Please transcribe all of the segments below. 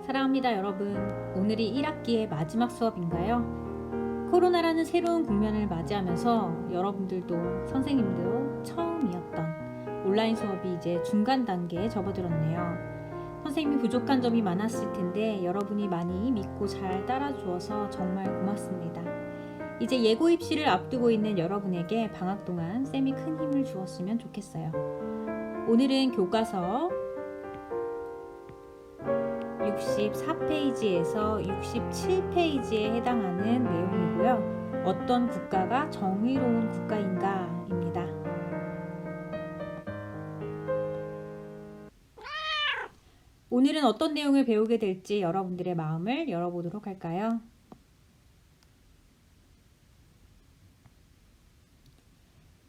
사랑합니다, 여러분. 오늘이 1학기의 마지막 수업인가요? 코로나라는 새로운 국면을 맞이하면서 여러분들도 선생님도 처음이었던 온라인 수업이 이제 중간 단계에 접어들었네요. 선생님이 부족한 점이 많았을 텐데 여러분이 많이 믿고 잘 따라주어서 정말 고맙습니다. 이제 예고 입시를 앞두고 있는 여러분에게 방학 동안 쌤이 큰 힘을 주었으면 좋겠어요. 오늘은 교과서 64페이지에서 67페이지에 해당하는 내용이고요. 어떤 국가가 정의로운 국가인가입니다. 오늘은 어떤 내용을 배우게 될지 여러분들의 마음을 열어보도록 할까요?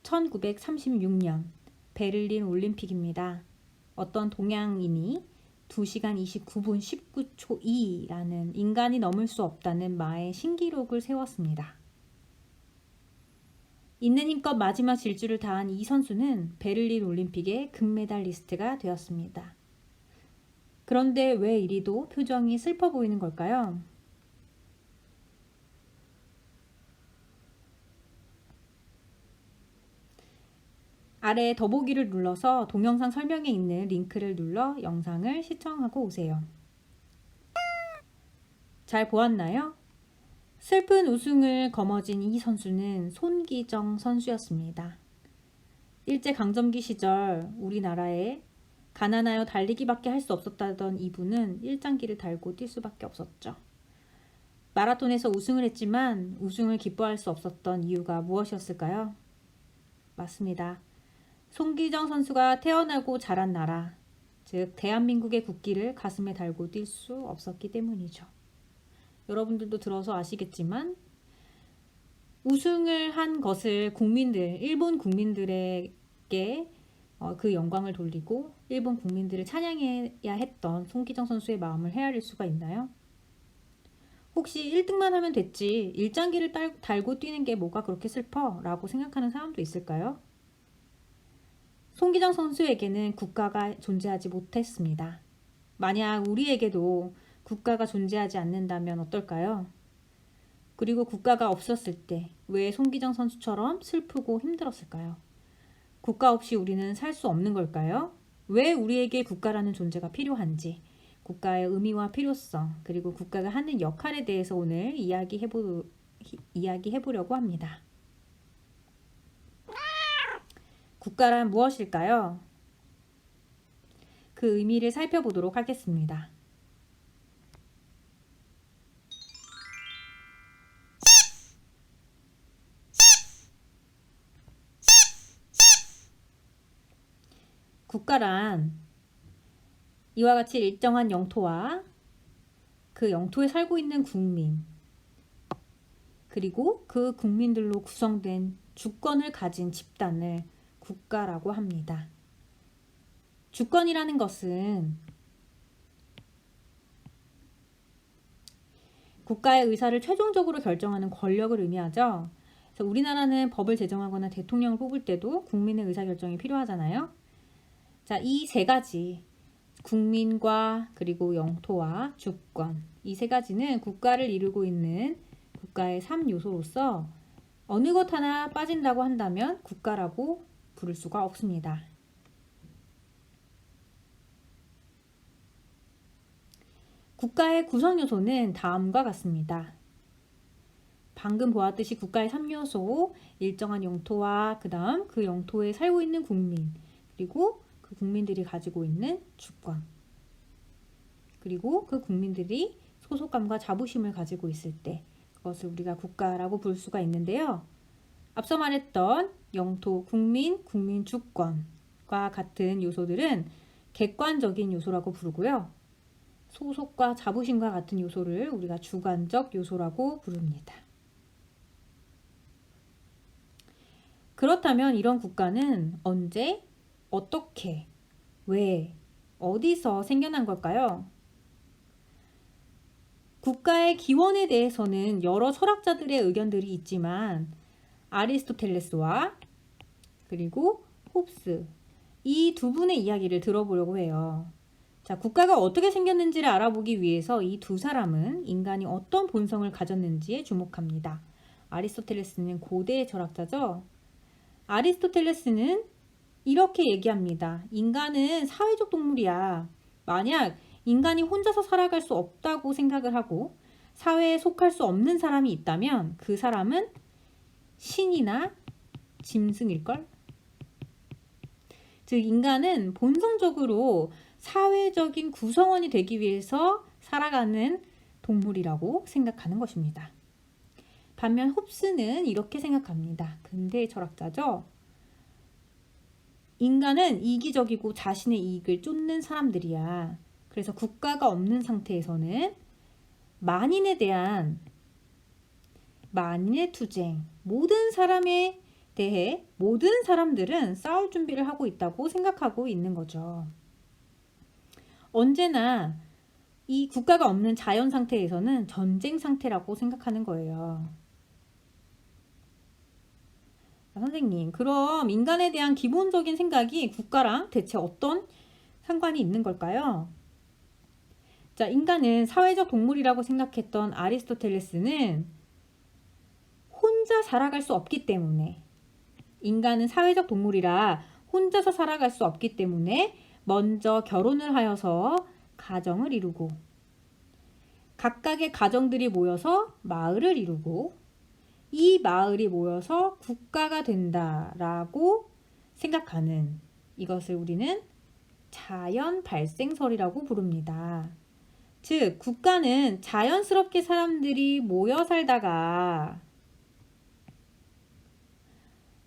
(1936년) 베를린 올림픽입니다. 어떤 동양인이 2시간 29분 19초 2라는 인간이 넘을 수 없다는 마의 신기록을 세웠습니다. 있는 힘껏 마지막 질주를 다한 이 선수는 베를린 올림픽의 금메달리스트가 되었습니다. 그런데 왜 이리도 표정이 슬퍼 보이는 걸까요? 아래 더보기를 눌러서 동영상 설명에 있는 링크를 눌러 영상을 시청하고 오세요. 잘 보았나요? 슬픈 우승을 거머쥔 이 선수는 손기정 선수였습니다. 일제강점기 시절 우리나라에 가난하여 달리기밖에 할 수 없었다던 이분은 일장기를 달고 뛸 수밖에 없었죠. 마라톤에서 우승을 했지만 우승을 기뻐할 수 없었던 이유가 무엇이었을까요? 맞습니다. 손기정 선수가 태어나고 자란 나라, 즉 대한민국의 국기를 가슴에 달고 뛸 수 없었기 때문이죠. 여러분들도 들어서 아시겠지만 우승을 한 것을 일본 국민들에게 그 영광을 돌리고 일본 국민들을 찬양해야 했던 손기정 선수의 마음을 헤아릴 수가 있나요? 혹시 1등만 하면 됐지 일장기를 달고 뛰는 게 뭐가 그렇게 슬퍼? 라고 생각하는 사람도 있을까요? 손기정 선수에게는 국가가 존재하지 못했습니다. 만약 우리에게도 국가가 존재하지 않는다면 어떨까요? 그리고 국가가 없었을 때 왜 손기정 선수처럼 슬프고 힘들었을까요? 국가 없이 우리는 살 수 없는 걸까요? 왜 우리에게 국가라는 존재가 필요한지, 국가의 의미와 필요성, 그리고 국가가 하는 역할에 대해서 오늘 이야기해보려고 합니다. 국가란 무엇일까요? 그 의미를 살펴보도록 하겠습니다. 국가란 이와 같이 일정한 영토와 그 영토에 살고 있는 국민, 그리고 그 국민들로 구성된 주권을 가진 집단을 국가라고 합니다. 주권이라는 것은 국가의 의사를 최종적으로 결정하는 권력을 의미하죠. 그래서 우리나라는 법을 제정하거나 대통령을 뽑을 때도 국민의 의사결정이 필요하잖아요. 자, 이 세 가지, 국민과 그리고 영토와 주권, 이 세 가지는 국가를 이루고 있는 국가의 3요소로서 어느 것 하나 빠진다고 한다면 국가라고 부를 수가 없습니다. 국가의 구성 요소는 다음과 같습니다. 방금 보았듯이 국가의 3요소, 일정한 영토와 그 다음 그 영토에 살고 있는 국민, 그리고 그 국민들이 가지고 있는 주권, 그리고 그 국민들이 소속감과 자부심을 가지고 있을 때 그것을 우리가 국가라고 부를 수가 있는데요. 앞서 말했던 영토, 국민, 국민 주권과 같은 요소들은 객관적인 요소라고 부르고요. 소속과 자부심과 같은 요소를 우리가 주관적 요소라고 부릅니다. 그렇다면 이런 국가는 언제, 어떻게, 왜, 어디서 생겨난 걸까요? 국가의 기원에 대해서는 여러 철학자들의 의견들이 있지만 아리스토텔레스와 그리고 홉스, 이 두 분의 이야기를 들어보려고 해요. 자, 국가가 어떻게 생겼는지를 알아보기 위해서 이 두 사람은 인간이 어떤 본성을 가졌는지에 주목합니다. 아리스토텔레스는 고대의 철학자죠. 아리스토텔레스는 이렇게 얘기합니다. 인간은 사회적 동물이야. 만약 인간이 혼자서 살아갈 수 없다고 생각을 하고 사회에 속할 수 없는 사람이 있다면 그 사람은 신이나 짐승일걸? 즉 인간은 본성적으로 사회적인 구성원이 되기 위해서 살아가는 동물이라고 생각하는 것입니다. 반면 홉스는 이렇게 생각합니다. 근대의 철학자죠. 인간은 이기적이고 자신의 이익을 쫓는 사람들이야. 그래서 국가가 없는 상태에서는 만인에 대한 만인의 투쟁, 모든 사람에 대해 모든 사람들은 싸울 준비를 하고 있다고 생각하고 있는 거죠. 언제나 이 국가가 없는 자연 상태에서는 전쟁 상태라고 생각하는 거예요. 선생님, 그럼 인간에 대한 기본적인 생각이 국가랑 대체 어떤 상관이 있는 걸까요? 자, 인간은 사회적 동물이라고 생각했던 아리스토텔레스는 혼자 살아갈 수 없기 때문에 인간은 사회적 동물이라 혼자서 살아갈 수 없기 때문에 먼저 결혼을 하여서 가정을 이루고 각각의 가정들이 모여서 마을을 이루고 이 마을이 모여서 국가가 된다라고 생각하는 이것을 우리는 자연 발생설이라고 부릅니다. 즉, 국가는 자연스럽게 사람들이 모여 살다가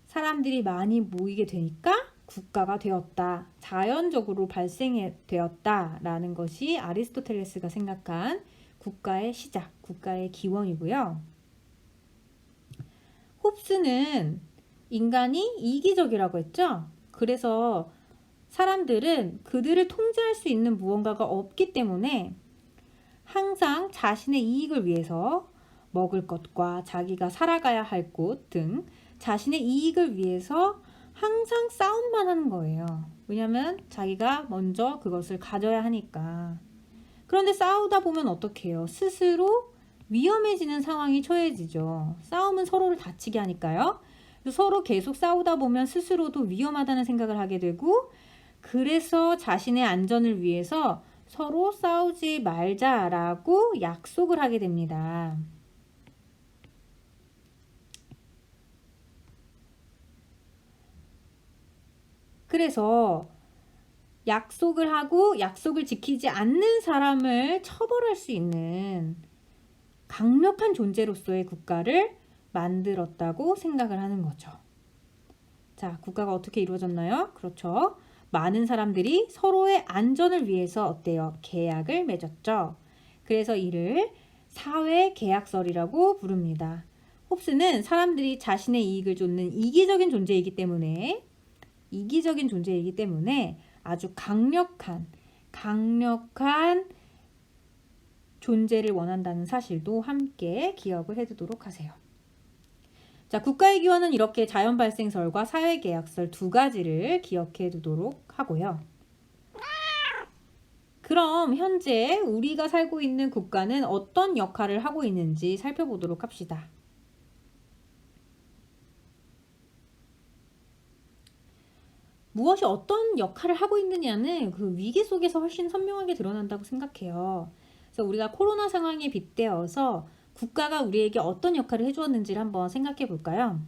사람들이 많이 모이게 되니까 국가가 되었다. 자연적으로 발생되었다라는 것이 아리스토텔레스가 생각한 국가의 시작, 국가의 기원이고요. 홉스는 인간이 이기적이라고 했죠. 그래서 사람들은 그들을 통제할 수 있는 무언가가 없기 때문에 항상 자신의 이익을 위해서 먹을 것과 자기가 살아가야 할 곳 등 자신의 이익을 위해서 항상 싸움만 하는 거예요. 왜냐면 자기가 먼저 그것을 가져야 하니까. 그런데 싸우다 보면 어떻게 해요? 스스로 위험해지는 상황이 처해지죠. 싸움은 서로를 다치게 하니까요. 서로 계속 싸우다 보면 스스로도 위험하다는 생각을 하게 되고 그래서 자신의 안전을 위해서 서로 싸우지 말자라고 약속을 하게 됩니다. 그래서 약속을 하고 약속을 지키지 않는 사람을 처벌할 수 있는 강력한 존재로서의 국가를 만들었다고 생각을 하는 거죠. 자, 국가가 어떻게 이루어졌나요? 그렇죠. 많은 사람들이 서로의 안전을 위해서 어때요? 계약을 맺었죠. 그래서 이를 사회계약설이라고 부릅니다. 홉스는 사람들이 자신의 이익을 쫓는 이기적인 존재이기 때문에 아주 강력한 존재를 원한다는 사실도 함께 기억을 해두도록 하세요. 자, 국가의 기원은 이렇게 자연발생설과 사회계약설 두 가지를 기억해 두도록 하고요. 그럼 현재 우리가 살고 있는 국가는 어떤 역할을 하고 있는지 살펴보도록 합시다. 무엇이 어떤 역할을 하고 있느냐는 그 위기 속에서 훨씬 선명하게 드러난다고 생각해요. 그래서 우리가 코로나 상황에 빗대어서 국가가 우리에게 어떤 역할을 해주었는지를 한번 생각해 볼까요?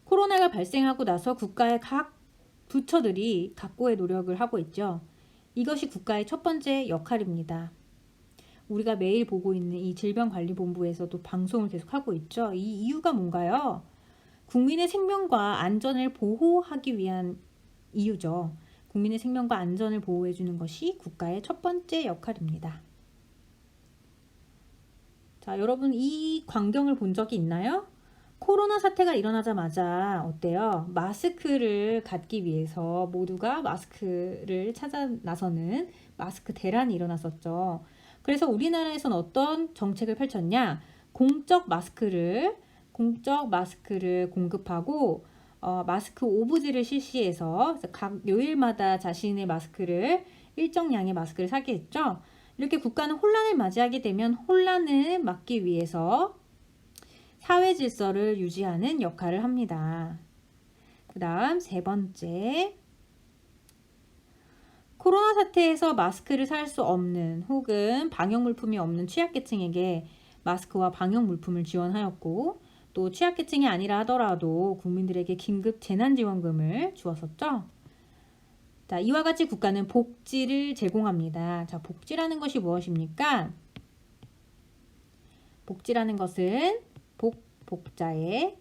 코로나가 발생하고 나서 국가의 각 부처들이 각고의 노력을 하고 있죠. 이것이 국가의 첫 번째 역할입니다. 우리가 매일 보고 있는 이 질병관리본부에서도 방송을 계속하고 있죠. 이 이유가 뭔가요? 국민의 생명과 안전을 보호하기 위한 이유죠. 국민의 생명과 안전을 보호해 주는 것이 국가의 첫 번째 역할입니다. 자, 여러분 이 광경을 본 적이 있나요? 코로나 사태가 일어나자마자 어때요? 마스크를 갖기 위해서 모두가 마스크를 찾아 나서는 마스크 대란이 일어났었죠. 그래서 우리나라에선 어떤 정책을 펼쳤냐? 공적 마스크를 공급하고 마스크 오브제를 실시해서 각 요일마다 자신의 마스크를 일정량의 마스크를 사게 했죠. 이렇게 국가는 혼란을 맞이하게 되면 혼란을 막기 위해서 사회 질서를 유지하는 역할을 합니다. 그 다음 세 번째, 코로나 사태에서 마스크를 살 수 없는 혹은 방역 물품이 없는 취약계층에게 마스크와 방역 물품을 지원하였고, 또 취약계층이 아니라 하더라도 국민들에게 긴급 재난지원금을 주었었죠. 자, 이와 같이 국가는 복지를 제공합니다. 자, 복지라는 것이 무엇입니까? 복지라는 것은 복자의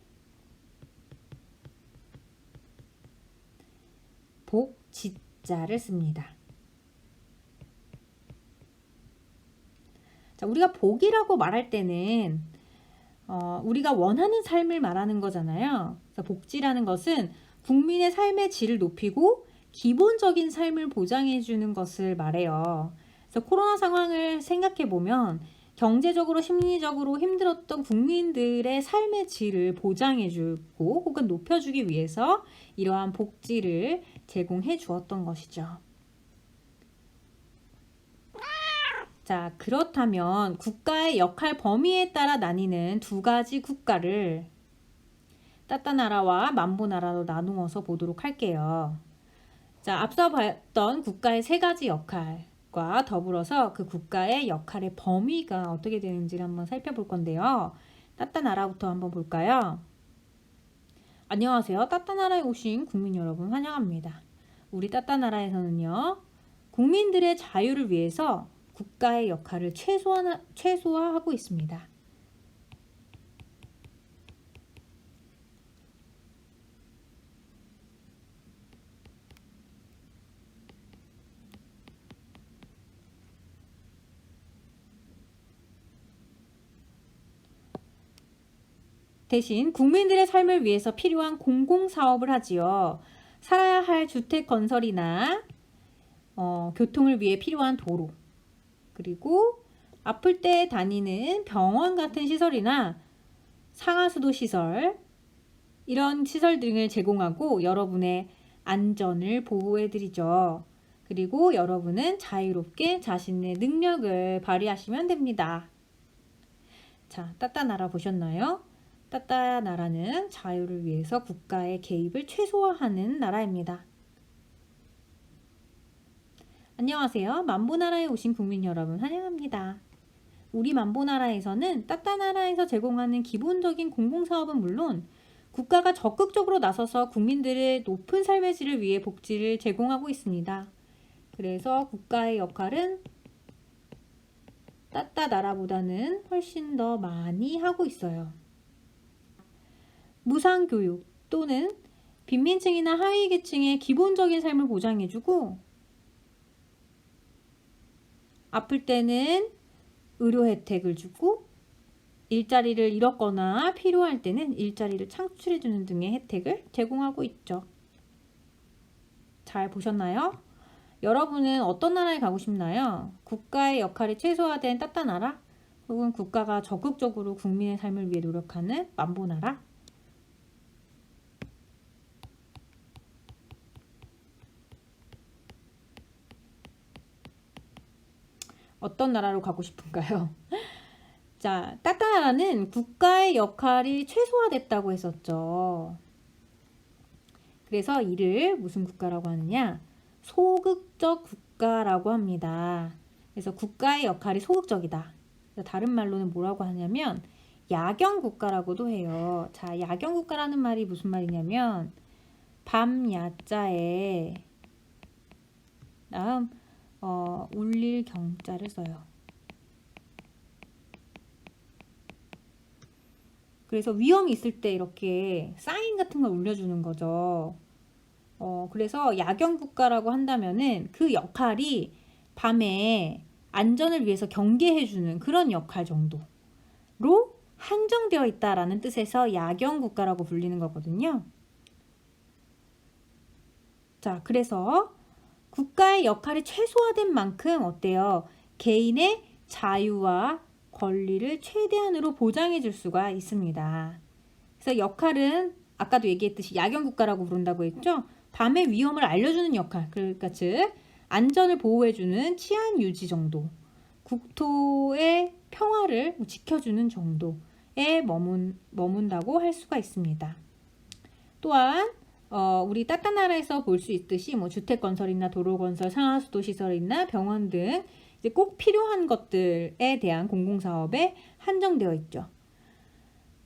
복지자를 씁니다. 자, 우리가 복이라고 말할 때는 우리가 원하는 삶을 말하는 거잖아요. 그래서 복지라는 것은 국민의 삶의 질을 높이고 기본적인 삶을 보장해 주는 것을 말해요. 그래서 코로나 상황을 생각해 보면 경제적으로 심리적으로 힘들었던 국민들의 삶의 질을 보장해 주고 혹은 높여 주기 위해서 이러한 복지를 제공해 주었던 것이죠. 자, 그렇다면 국가의 역할 범위에 따라 나뉘는 두 가지 국가를 따따나라와 만보나라로 나누어서 보도록 할게요. 자, 앞서 봤던 국가의 세 가지 역할과 더불어서 그 국가의 역할의 범위가 어떻게 되는지를 한번 살펴볼 건데요. 따따나라부터 한번 볼까요? 안녕하세요. 따따나라에 오신 국민 여러분 환영합니다. 우리 따따나라에서는요, 국민들의 자유를 위해서 국가의 역할을 최소화하고 있습니다. 대신 국민들의 삶을 위해서 필요한 공공사업을 하지요. 살아야 할 주택 건설이나 교통을 위해 필요한 도로, 그리고 아플 때 다니는 병원 같은 시설이나 상하수도 시설, 이런 시설 등을 제공하고 여러분의 안전을 보호해드리죠. 그리고 여러분은 자유롭게 자신의 능력을 발휘하시면 됩니다. 자, 따따나라 보셨나요? 따따나라는 자유를 위해서 국가의 개입을 최소화하는 나라입니다. 안녕하세요. 만보나라에 오신 국민 여러분 환영합니다. 우리 만보나라에서는 따따나라에서 제공하는 기본적인 공공사업은 물론 국가가 적극적으로 나서서 국민들의 높은 삶의 질을 위해 복지를 제공하고 있습니다. 그래서 국가의 역할은 따따나라보다는 훨씬 더 많이 하고 있어요. 무상교육 또는 빈민층이나 하위계층의 기본적인 삶을 보장해주고, 아플 때는 의료 혜택을 주고, 일자리를 잃었거나 필요할 때는 일자리를 창출해주는 등의 혜택을 제공하고 있죠. 잘 보셨나요? 여러분은 어떤 나라에 가고 싶나요? 국가의 역할이 최소화된 따따나라? 혹은 국가가 적극적으로 국민의 삶을 위해 노력하는 만보나라? 어떤 나라로 가고 싶은가요? 자, 따따나라는 국가의 역할이 최소화됐다고 했었죠. 그래서 이를 무슨 국가라고 하느냐? 소극적 국가라고 합니다. 그래서 국가의 역할이 소극적이다. 다른 말로는 뭐라고 하냐면 야경 국가라고도 해요. 자, 야경 국가라는 말이 무슨 말이냐면 밤 야자에 다음 울릴 경자를 써요. 그래서 위험이 있을 때 이렇게 사인 같은 걸 울려주는 거죠. 그래서 야경 국가라고 한다면은 그 역할이 밤에 안전을 위해서 경계해주는 그런 역할 정도로 한정되어 있다라는 뜻에서 야경 국가라고 불리는 거거든요. 자, 그래서 국가의 역할이 최소화된 만큼 어때요? 개인의 자유와 권리를 최대한으로 보장해 줄 수가 있습니다. 그래서 역할은 아까도 얘기했듯이 야경국가라고 부른다고 했죠. 밤의 위험을 알려주는 역할, 그러니까 즉 안전을 보호해주는 치안 유지 정도, 국토의 평화를 지켜주는 정도에 머문다고 할 수가 있습니다. 또한 우리 따따나라에서 볼 수 있듯이 뭐 주택 건설이나 도로 건설, 상하수도 시설이나 병원 등 이제 꼭 필요한 것들에 대한 공공사업에 한정되어 있죠.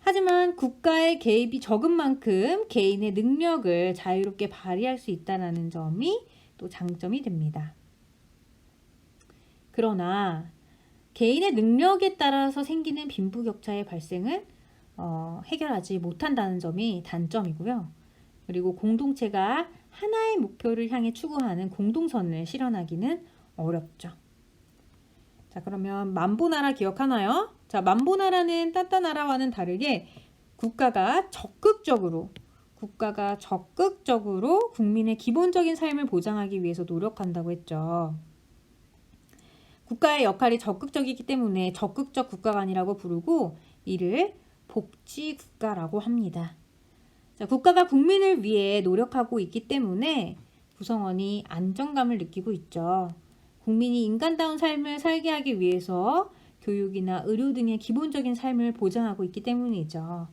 하지만 국가의 개입이 적은 만큼 개인의 능력을 자유롭게 발휘할 수 있다는 점이 또 장점이 됩니다. 그러나 개인의 능력에 따라서 생기는 빈부격차의 발생을 해결하지 못한다는 점이 단점이고요. 그리고 공동체가 하나의 목표를 향해 추구하는 공동선을 실현하기는 어렵죠. 자, 그러면 만보나라 기억하나요? 자, 만보나라는 따따나라와는 다르게 국가가 적극적으로 국민의 기본적인 삶을 보장하기 위해서 노력한다고 했죠. 국가의 역할이 적극적이기 때문에 적극적 국가관이라고 부르고 이를 복지국가라고 합니다. 자, 국가가 국민을 위해 노력하고 있기 때문에 구성원이 안정감을 느끼고 있죠. 국민이 인간다운 삶을 살게 하기 위해서 교육이나 의료 등의 기본적인 삶을 보장하고 있기 때문이죠.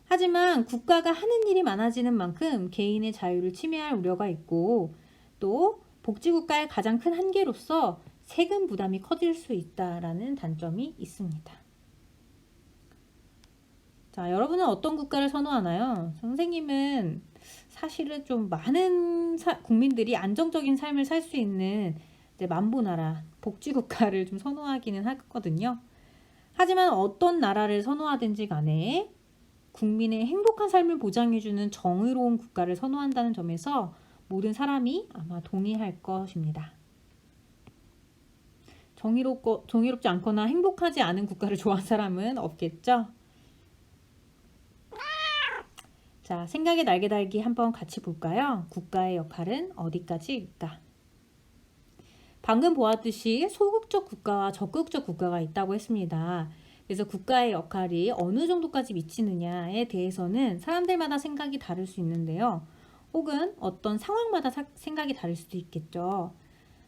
하지만 국가가 하는 일이 많아지는 만큼 개인의 자유를 침해할 우려가 있고 또 복지국가의 가장 큰 한계로서 세금 부담이 커질 수 있다라는 단점이 있습니다. 자, 여러분은 어떤 국가를 선호하나요? 선생님은 사실은 좀 많은 국민들이 안정적인 삶을 살 수 있는 만보나라, 복지국가를 좀 선호하기는 하거든요. 하지만 어떤 나라를 선호하든지 간에 국민의 행복한 삶을 보장해주는 정의로운 국가를 선호한다는 점에서 모든 사람이 아마 동의할 것입니다. 정의롭지 않거나 행복하지 않은 국가를 좋아하는 사람은 없겠죠? 자, 생각의 날개 달기 한번 같이 볼까요? 국가의 역할은 어디까지일까? 방금 보았듯이 소극적 국가와 적극적 국가가 있다고 했습니다. 그래서 국가의 역할이 어느 정도까지 미치느냐에 대해서는 사람들마다 생각이 다를 수 있는데요. 혹은 어떤 상황마다 생각이 다를 수도 있겠죠.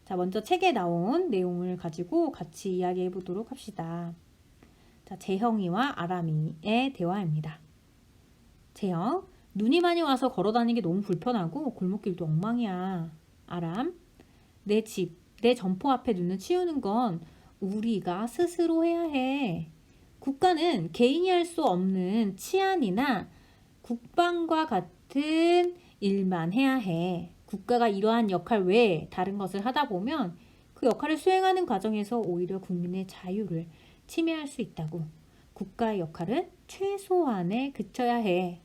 자, 먼저 책에 나온 내용을 가지고 같이 이야기해 보도록 합시다. 자, 재형이와 아람이의 대화입니다. 재형, 눈이 많이 와서 걸어 다니기 너무 불편하고 골목길도 엉망이야. 아람, 내 집, 내 점포 앞에 눈을 치우는 건 우리가 스스로 해야 해. 국가는 개인이 할 수 없는 치안이나 국방과 같은 일만 해야 해. 국가가 이러한 역할 외에 다른 것을 하다 보면 그 역할을 수행하는 과정에서 오히려 국민의 자유를 침해할 수 있다고. 국가의 역할은 최소한에 그쳐야 해.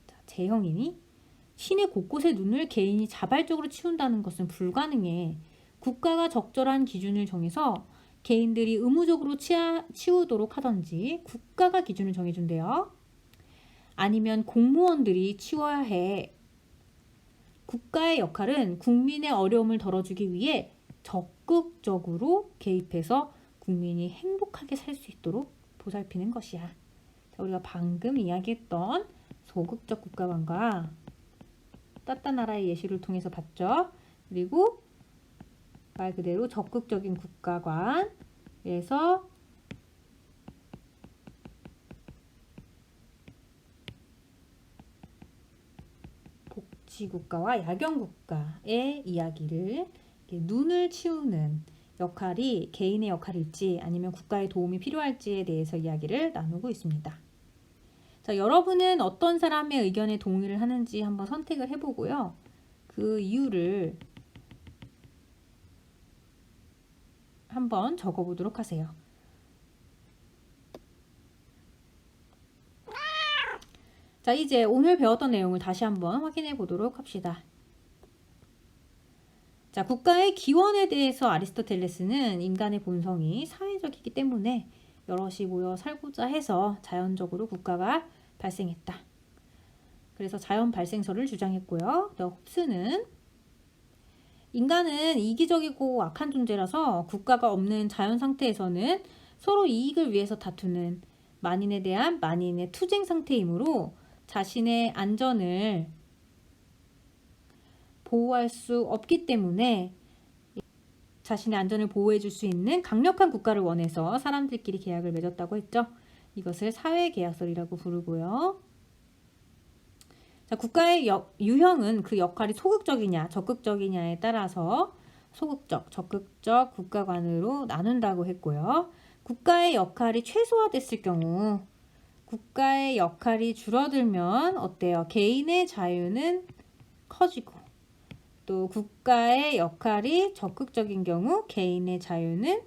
자, 재형이니? 시내 곳곳의 눈을 개인이 자발적으로 치운다는 것은 불가능해. 국가가 적절한 기준을 정해서 개인들이 의무적으로 치우도록 하던지 국가가 기준을 정해준대요. 아니면 공무원들이 치워야 해. 국가의 역할은 국민의 어려움을 덜어주기 위해 적극적으로 개입해서 국민이 행복하게 살 수 있도록 보살피는 것이야. 자, 우리가 방금 이야기했던 소극적 국가관과 따따나라의 예시를 통해서 봤죠. 그리고 말 그대로 적극적인 국가관, 그래서 복지국가와 야경국가의 이야기를 눈을 치우는 역할이 개인의 역할일지 아니면 국가의 도움이 필요할지에 대해서 이야기를 나누고 있습니다. 자, 여러분은 어떤 사람의 의견에 동의를 하는지 한번 선택을 해보고요. 그 이유를 한번 적어보도록 하세요. 자, 이제 오늘 배웠던 내용을 다시 한번 확인해 보도록 합시다. 자, 국가의 기원에 대해서 아리스토텔레스는 인간의 본성이 사회적이기 때문에 여럿이 모여 살고자 해서 자연적으로 국가가 발생했다. 그래서 자연 발생설을 주장했고요. 홉스는 인간은 이기적이고 악한 존재라서 국가가 없는 자연 상태에서는 서로 이익을 위해서 다투는 만인에 대한 만인의 투쟁 상태이므로 자신의 안전을 보호할 수 없기 때문에 자신의 안전을 보호해 줄 수 있는 강력한 국가를 원해서 사람들끼리 계약을 맺었다고 했죠. 이것을 사회계약설이라고 부르고요. 자, 국가의 유형은 그 역할이 소극적이냐 적극적이냐에 따라서 소극적, 적극적 국가관으로 나눈다고 했고요. 국가의 역할이 최소화됐을 경우 국가의 역할이 줄어들면 어때요? 개인의 자유는 커지고 또 국가의 역할이 적극적인 경우 개인의 자유는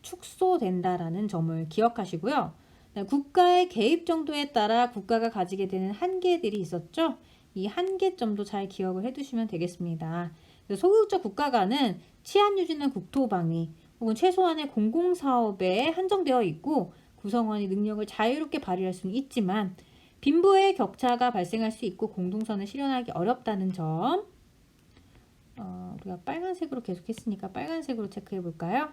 축소된다라는 점을 기억하시고요. 국가의 개입 정도에 따라 국가가 가지게 되는 한계들이 있었죠. 이 한계점도 잘 기억을 해두시면 되겠습니다. 소극적 국가관은 치안 유지나 국토 방위 혹은 최소한의 공공사업에 한정되어 있고 구성원이 능력을 자유롭게 발휘할 수는 있지만 빈부의 격차가 발생할 수 있고 공동선을 실현하기 어렵다는 점. 우리가 빨간색으로 계속 했으니까 빨간색으로 체크해 볼까요?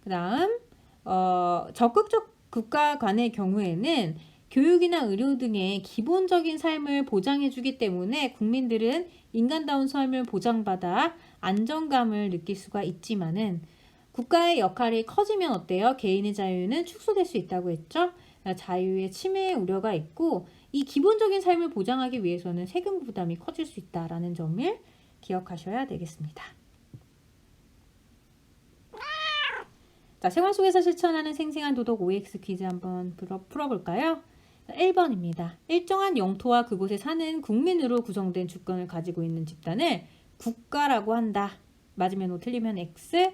그 다음 적극적 국가 간의 경우에는 교육이나 의료 등의 기본적인 삶을 보장해 주기 때문에 국민들은 인간다운 삶을 보장받아 안정감을 느낄 수가 있지만은 국가의 역할이 커지면 어때요? 개인의 자유는 축소될 수 있다고 했죠? 자유의 침해 우려가 있고 이 기본적인 삶을 보장하기 위해서는 세금 부담이 커질 수 있다라는 점을 기억하셔야 되겠습니다. 자, 생활 속에서 실천하는 생생한 도덕 OX 퀴즈 한번 풀어볼까요? 1번입니다. 일정한 영토와 그곳에 사는 국민으로 구성된 주권을 가지고 있는 집단을 국가라고 한다. 맞으면 O, 틀리면 X.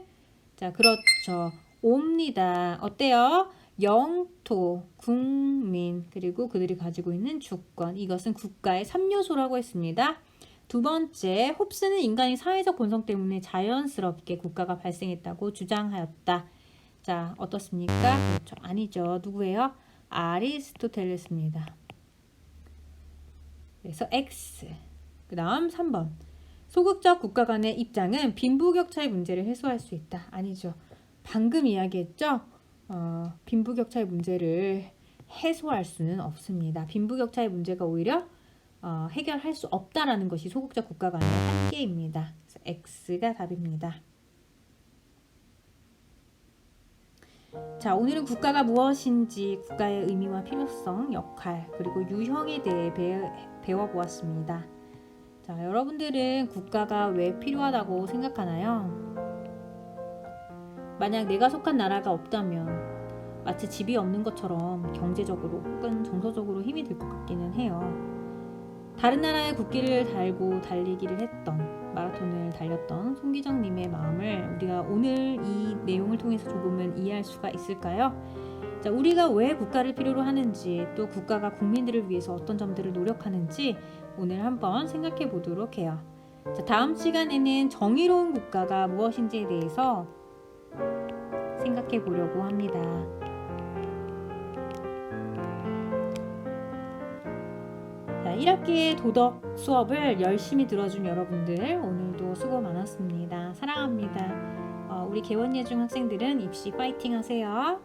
자, 그렇죠. O입니다. 어때요? 영토, 국민, 그리고 그들이 가지고 있는 주권. 이것은 국가의 3요소라고 했습니다. 두 번째, 홉스는 인간의 사회적 본성 때문에 자연스럽게 국가가 발생했다고 주장하였다. 자, 어떻습니까? 그렇죠. 아니죠. 누구예요? 아리스토텔레스입니다. 그래서 X. 그 다음 3번. 소극적 국가 간의 입장은 빈부격차의 문제를 해소할 수 있다. 아니죠. 방금 이야기했죠? 빈부격차의 문제를 해소할 수는 없습니다. 빈부격차의 문제가 오히려 해결할 수 없다라는 것이 소극적 국가 간의 한계입니다. 그래서 X가 답입니다. 자, 오늘은 국가가 무엇인지, 국가의 의미와 필요성, 역할, 그리고 유형에 대해 배워보았습니다. 자, 여러분들은 국가가 왜 필요하다고 생각하나요? 만약 내가 속한 나라가 없다면 마치 집이 없는 것처럼 경제적으로 혹은 정서적으로 힘이 들 것 같기는 해요. 다른 나라의 국기를 달고 달리기를 했던, 마라톤을 달렸던 송기정님의 마음을 우리가 오늘 이 내용을 통해서 조금은 이해할 수가 있을까요? 자, 우리가 왜 국가를 필요로 하는지, 또 국가가 국민들을 위해서 어떤 점들을 노력하는지 오늘 한번 생각해 보도록 해요. 자, 다음 시간에는 정의로운 국가가 무엇인지에 대해서 생각해 보려고 합니다. 자, 1학기의 도덕 수업을 열심히 들어준 여러분들 오늘도 수고 많았습니다. 사랑합니다. 우리 개원예중 학생들은 입시 파이팅 하세요.